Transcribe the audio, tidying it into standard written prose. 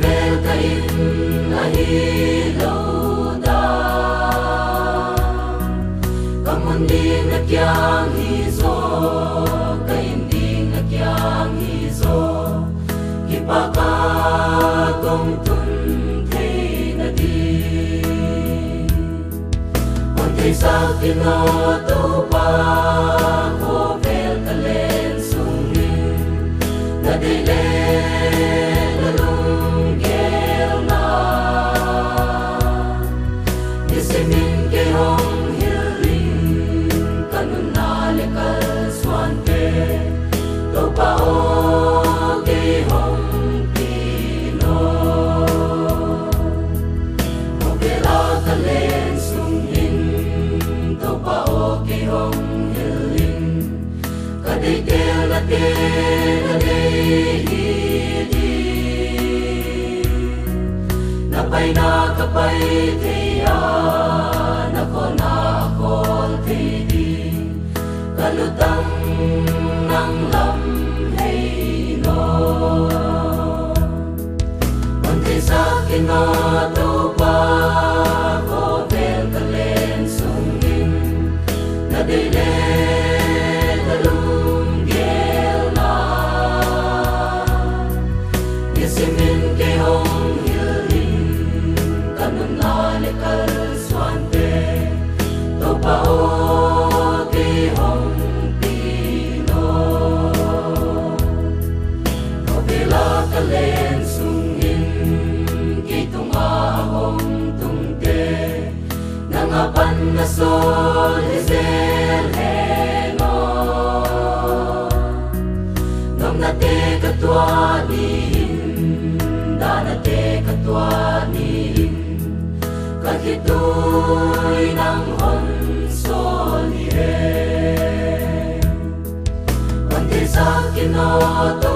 vel ka in a hi lo da kamun ding na kyang hi zo ka in ding na kyang hi zo ki pa ka tong tun thei na di on thei sa ki no to pa ko vel ka len sung ni na de le Napay na kapay tiya na ko na akol tidi kalutang ng lam hay no Mante sa kinatupa ko vel kalen sungin na dile na sol isel heno Nom na te katwa ni da na te katwa ni kahitoy ng hon sol ni he Pante sa kinoto